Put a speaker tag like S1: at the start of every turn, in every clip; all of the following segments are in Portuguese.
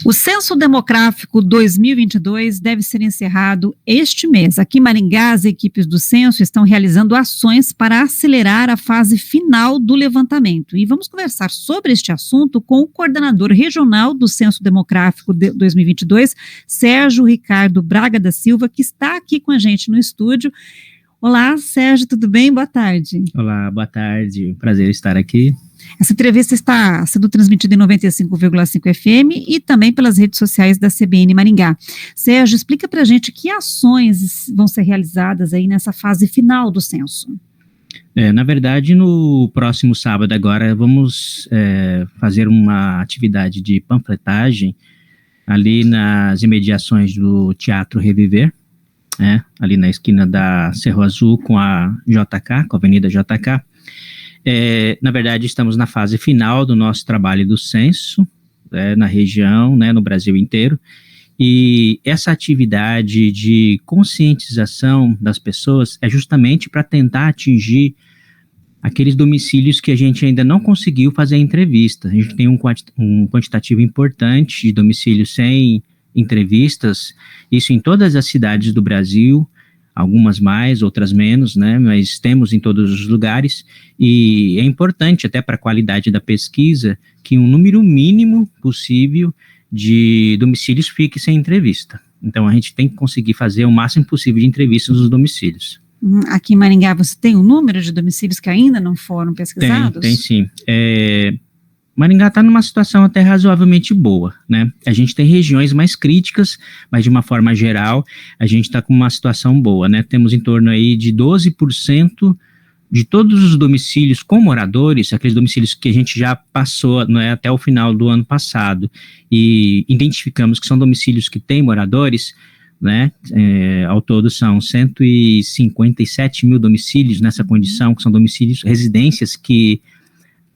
S1: O Censo Demográfico 2022 deve ser encerrado este mês. Aqui em Maringá, as equipes do Censo estão realizando ações para acelerar a fase final do levantamento. E vamos conversar sobre este assunto com o coordenador regional do Censo Demográfico 2022, Sérgio Ricardo Braga da Silva, que está aqui com a gente no estúdio. Olá, Sérgio, tudo bem? Boa tarde.
S2: Olá, boa tarde. Prazer estar aqui.
S1: Essa entrevista está sendo transmitida em 95,5 FM e também pelas redes sociais da CBN Maringá. Sérgio, explica para a gente que ações vão ser realizadas aí nessa fase final do censo.
S2: Na verdade, no próximo sábado agora, vamos fazer uma atividade de panfletagem ali nas imediações do Teatro Reviver, ali na esquina da Cerro Azul com a JK, com a Avenida JK. Na verdade, estamos na fase final do nosso trabalho do censo, na região, no Brasil inteiro, e essa atividade de conscientização das pessoas é justamente para tentar atingir aqueles domicílios que a gente ainda não conseguiu fazer a entrevista. A gente tem um quantitativo importante de domicílios sem entrevistas, isso em todas as cidades do Brasil, algumas mais, outras menos, mas temos em todos os lugares, e é importante até para a qualidade da pesquisa que um número mínimo possível de domicílios fique sem entrevista. Então a gente tem que conseguir fazer o máximo possível de entrevistas nos domicílios.
S1: Aqui em Maringá você tem um número de domicílios que ainda não foram pesquisados?
S2: Tem sim. Maringá está numa situação até razoavelmente boa, A gente tem regiões mais críticas, mas de uma forma geral, a gente está com uma situação boa, Temos em torno aí de 12% de todos os domicílios com moradores, aqueles domicílios que a gente já passou até o final do ano passado, e identificamos que são domicílios que têm moradores, ao todo são 157 mil domicílios nessa condição, que são domicílios, residências que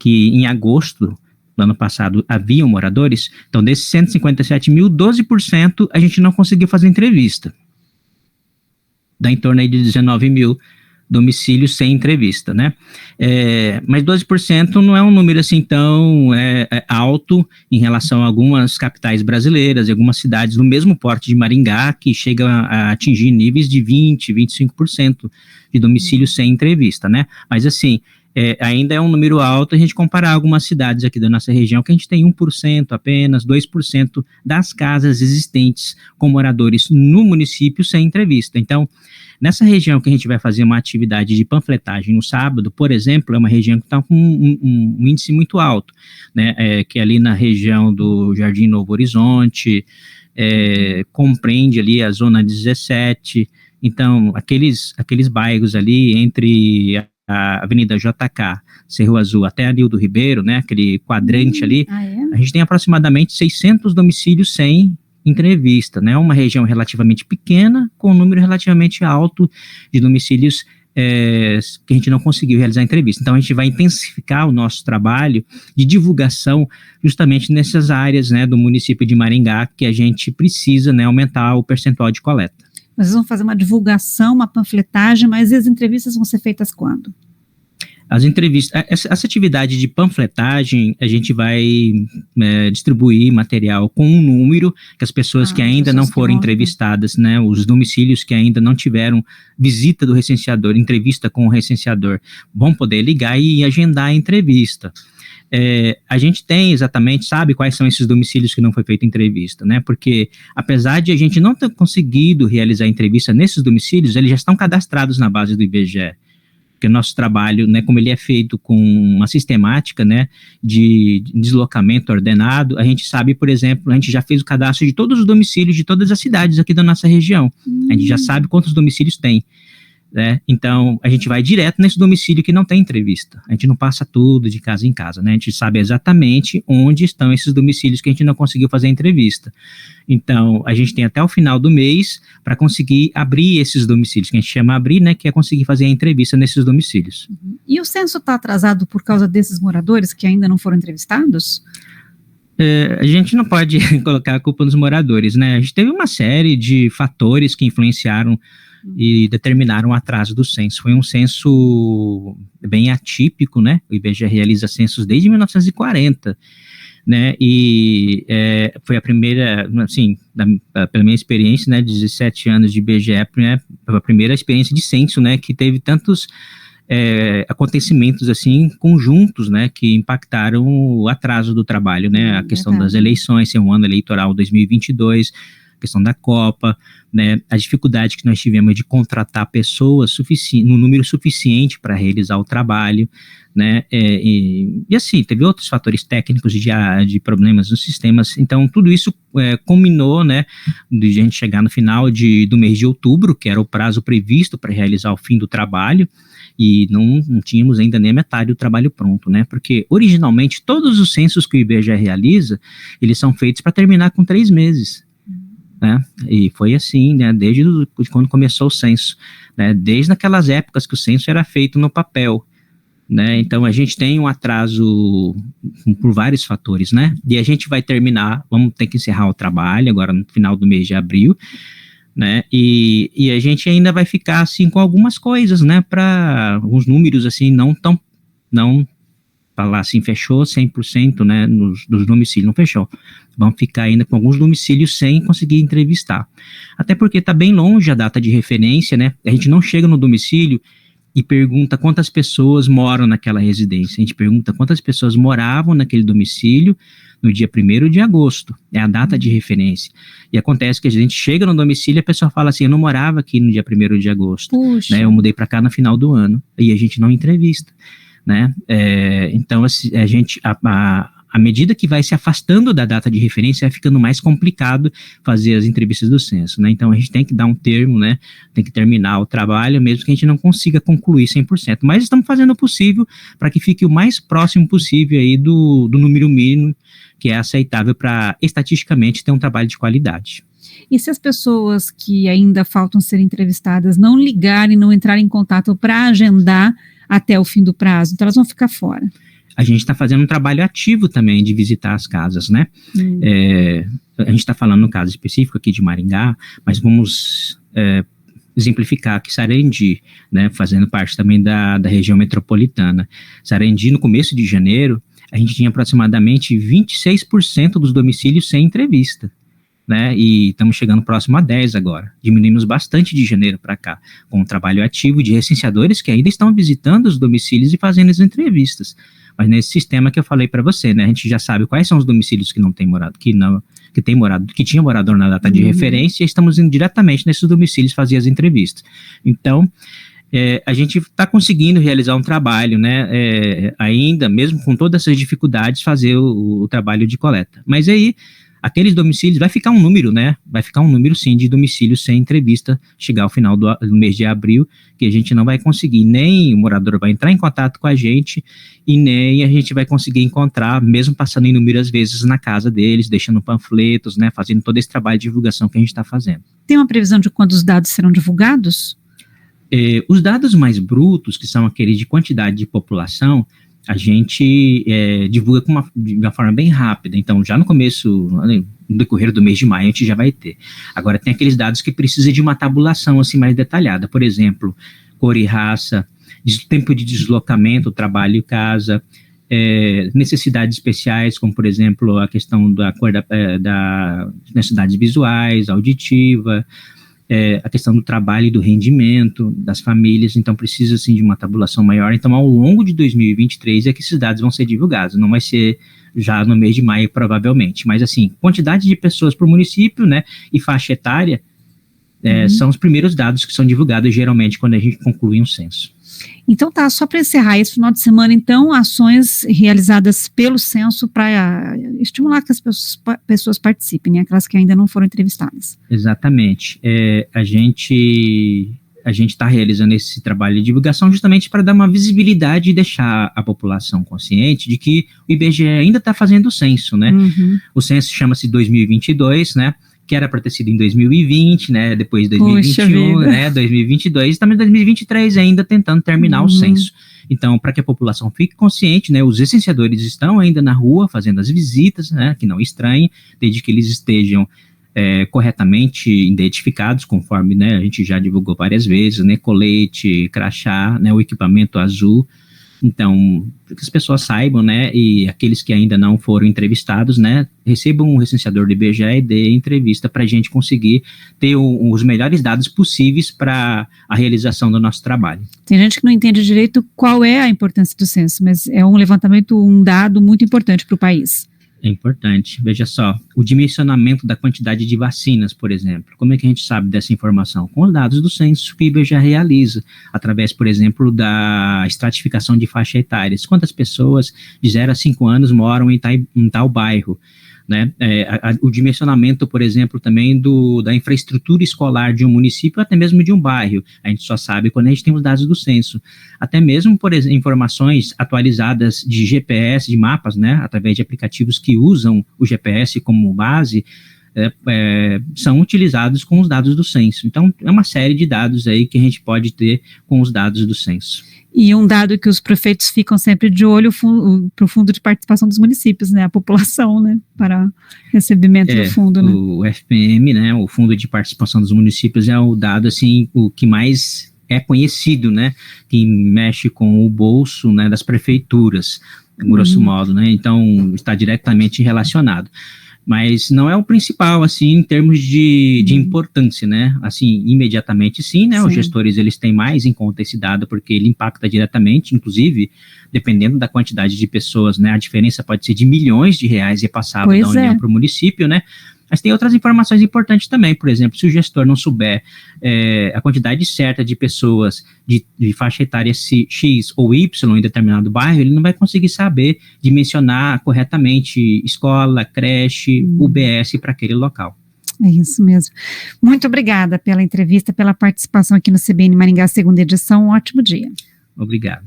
S2: em agosto do ano passado haviam moradores. Então desses 157 mil, 12% a gente não conseguiu fazer entrevista. Dá em torno aí de 19 mil domicílios sem entrevista, mas 12% não é um número assim tão alto em relação a algumas capitais brasileiras e algumas cidades do mesmo porte de Maringá, que chega a atingir níveis de 20%, 25% de domicílios sem entrevista, Mas assim, ainda é um número alto a gente comparar algumas cidades aqui da nossa região, que a gente tem 1% apenas, 2% das casas existentes com moradores no município sem entrevista. Então, nessa região que a gente vai fazer uma atividade de panfletagem no sábado, por exemplo, é uma região que está com um índice muito alto, que é ali na região do Jardim Novo Horizonte, compreende ali a Zona 17, então aqueles bairros ali entre a Avenida JK, Cerro Azul, até a Nildo Ribeiro, aquele quadrante ali, a gente tem aproximadamente 600 domicílios sem entrevista, uma região relativamente pequena, com um número relativamente alto de domicílios que a gente não conseguiu realizar a entrevista. Então a gente vai intensificar o nosso trabalho de divulgação justamente nessas áreas do município de Maringá, que a gente precisa aumentar o percentual de coleta.
S1: Vocês vão fazer uma divulgação, uma panfletagem, mas as entrevistas vão ser feitas quando?
S2: As entrevistas, essa atividade de panfletagem, a gente vai distribuir material com um número que as pessoas que ainda não foram entrevistadas, os domicílios que ainda não tiveram visita do recenseador, entrevista com o recenseador, vão poder ligar e agendar a entrevista. A gente sabe quais são esses domicílios que não foi feita entrevista, Porque apesar de a gente não ter conseguido realizar a entrevista nesses domicílios, eles já estão cadastrados na base do IBGE. Porque o nosso trabalho, como ele é feito com uma sistemática, de deslocamento ordenado, a gente sabe, por exemplo, a gente já fez o cadastro de todos os domicílios de todas as cidades aqui da nossa região. A gente já sabe quantos domicílios tem. Então, a gente vai direto nesse domicílio que não tem entrevista. A gente não passa tudo de casa em casa, A gente sabe exatamente onde estão esses domicílios que a gente não conseguiu fazer a entrevista. Então, a gente tem até o final do mês para conseguir abrir esses domicílios, que a gente chama abrir, que é conseguir fazer a entrevista nesses domicílios.
S1: E o censo está atrasado por causa desses moradores que ainda não foram entrevistados?
S2: A gente não pode colocar a culpa nos moradores, A gente teve uma série de fatores que influenciaram e determinaram o atraso do censo. Foi um censo bem atípico, O IBGE realiza censos desde 1940. né, e foi a primeira, assim, pela minha experiência, né, 17 anos de IBGE, né, a primeira experiência de censo, né, que teve tantos acontecimentos, assim, conjuntos, né, que impactaram o atraso do trabalho, né, a questão das eleições, ser um ano eleitoral 2022, a questão da Copa, né, a dificuldade que nós tivemos de contratar pessoas no número suficiente para realizar o trabalho, né, e assim, teve outros fatores técnicos de problemas nos sistemas, então tudo isso culminou, né, de a gente chegar no final do mês de outubro, que era o prazo previsto para realizar o fim do trabalho, e não tínhamos ainda nem a metade do trabalho pronto, né, porque originalmente todos os censos que o IBGE realiza, eles são feitos para terminar com 3 meses, né, e foi assim, né, desde quando começou o censo, né, desde aquelas épocas que o censo era feito no papel, né, então a gente tem um atraso por vários fatores, né, e a gente vai terminar, vamos ter que encerrar o trabalho agora no final do mês de abril, né, e a gente ainda vai ficar assim com algumas coisas, né, para alguns números assim não falar assim, fechou 100%, né, dos domicílios, não fechou, vamos ficar ainda com alguns domicílios sem conseguir entrevistar, até porque está bem longe a data de referência, né, a gente não chega no domicílio e pergunta quantas pessoas moram naquela residência, a gente pergunta quantas pessoas moravam naquele domicílio no dia 1º de agosto, é a data de referência, e acontece que a gente chega no domicílio e a pessoa fala assim, eu não morava aqui no dia 1º de agosto, né, eu mudei para cá no final do ano, e a gente não entrevista, né, então a gente, à medida que vai se afastando da data de referência, vai ficando mais complicado fazer as entrevistas do censo, né, então a gente tem que dar um termo, né, tem que terminar o trabalho, mesmo que a gente não consiga concluir 100%, mas estamos fazendo o possível para que fique o mais próximo possível aí do número mínimo, que é aceitável para, estatisticamente, ter um trabalho de qualidade.
S1: E se as pessoas que ainda faltam ser entrevistadas não ligarem, não entrarem em contato para agendar até o fim do prazo, então elas vão ficar fora?
S2: A gente está fazendo um trabalho ativo também de visitar as casas, né? A gente está falando no caso específico aqui de Maringá, mas vamos exemplificar que Sarandi, né, fazendo parte também da região metropolitana, Sarandi no começo de janeiro, a gente tinha aproximadamente 26% dos domicílios sem entrevista, né, e estamos chegando próximo a 10 agora, diminuímos bastante de janeiro para cá, com um trabalho ativo de recenseadores que ainda estão visitando os domicílios e fazendo as entrevistas, mas nesse sistema que eu falei para você, né, a gente já sabe quais são os domicílios que não tem morado, que tinha morador na data de referência, e estamos indo diretamente nesses domicílios fazer as entrevistas, então a gente está conseguindo realizar um trabalho, né, ainda, mesmo com todas essas dificuldades, fazer o trabalho de coleta. Mas aí, aqueles domicílios, vai ficar um número, né, vai ficar um número, sim, de domicílios sem entrevista, chegar ao final do mês de abril, que a gente não vai conseguir, nem o morador vai entrar em contato com a gente, e nem a gente vai conseguir encontrar, mesmo passando inúmeras vezes na casa deles, deixando panfletos, né, fazendo todo esse trabalho de divulgação que a gente está fazendo.
S1: Tem uma previsão de quando os dados serão divulgados?
S2: Os dados mais brutos, que são aqueles de quantidade de população, a gente divulga de uma forma bem rápida. Então, já no começo, no decorrer do mês de maio, a gente já vai ter. Agora, tem aqueles dados que precisam de uma tabulação assim, mais detalhada. Por exemplo, cor e raça, tempo de deslocamento, trabalho e casa, necessidades especiais, como, por exemplo, a questão da cor das necessidades visuais, auditiva, a questão do trabalho e do rendimento das famílias, então precisa assim de uma tabulação maior, então ao longo de 2023 é que esses dados vão ser divulgados, não vai ser já no mês de maio provavelmente, mas assim, quantidade de pessoas por município, né, e faixa etária, são os primeiros dados que são divulgados geralmente quando a gente conclui um censo.
S1: Então tá, só para encerrar esse final de semana, então, ações realizadas pelo censo para estimular que as pessoas participem, né, aquelas que ainda não foram entrevistadas.
S2: Exatamente. A gente está realizando esse trabalho de divulgação justamente para dar uma visibilidade e deixar a população consciente de que o IBGE ainda está fazendo o censo, né? O censo chama-se 2022, né? Que era para ter sido em 2020, né, depois de 2021, né, 2022, estamos em 2023 ainda tentando terminar o censo. Então, para que a população fique consciente, né, os licenciadores estão ainda na rua fazendo as visitas, né, que não estranhem, desde que eles estejam corretamente identificados, conforme, né, a gente já divulgou várias vezes, né, colete, crachá, né, o equipamento azul, Então, para que as pessoas saibam, né, e aqueles que ainda não foram entrevistados, né, recebam um recenseador do IBGE e dê entrevista para a gente conseguir ter os melhores dados possíveis para a realização do nosso trabalho.
S1: Tem gente que não entende direito qual é a importância do censo, mas é um levantamento, um dado muito importante para o país.
S2: É importante. Veja só, o dimensionamento da quantidade de vacinas, por exemplo. Como é que a gente sabe dessa informação? Com os dados do censo que o IBGE realiza, através, por exemplo, da estratificação de faixa etárias. Quantas pessoas de 0 a 5 anos moram em tal bairro? Né? O dimensionamento, por exemplo, também da infraestrutura escolar de um município, até mesmo de um bairro. A gente só sabe quando a gente tem os dados do censo. Até mesmo, por exemplo, informações atualizadas de GPS, de mapas, né? Através de aplicativos que usam o GPS como base, são utilizados com os dados do censo. Então, é uma série de dados aí que a gente pode ter com os dados do censo.
S1: E um dado que os prefeitos ficam sempre de olho para o fundo de participação dos municípios, né? A população, né? Para recebimento do fundo, né?
S2: O FPM, né? O Fundo de Participação dos Municípios é o dado, assim, o que mais é conhecido, né? Que mexe com o bolso, né? Das prefeituras, grosso modo, né? Então, está diretamente relacionado. Mas não é o principal, assim, em termos de importância, né? Assim, imediatamente sim, né? Sim. Os gestores, eles têm mais em conta esse dado, porque ele impacta diretamente, inclusive, dependendo da quantidade de pessoas, né? A diferença pode ser de milhões de reais repassado da União para o município, né? Mas tem outras informações importantes também, por exemplo, se o gestor não souber a quantidade certa de pessoas de faixa etária X ou Y em determinado bairro, ele não vai conseguir saber dimensionar corretamente escola, creche, UBS para aquele local.
S1: É isso mesmo. Muito obrigada pela entrevista, pela participação aqui no CBN Maringá, segunda edição. Um ótimo dia.
S2: Obrigado.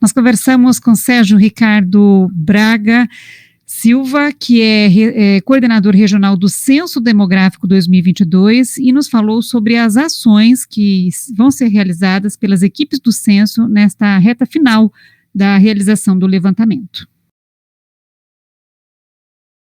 S1: Nós conversamos com Sérgio Ricardo Braga Silva, que é coordenador regional do Censo Demográfico 2022 e nos falou sobre as ações que vão ser realizadas pelas equipes do censo nesta reta final da realização do levantamento.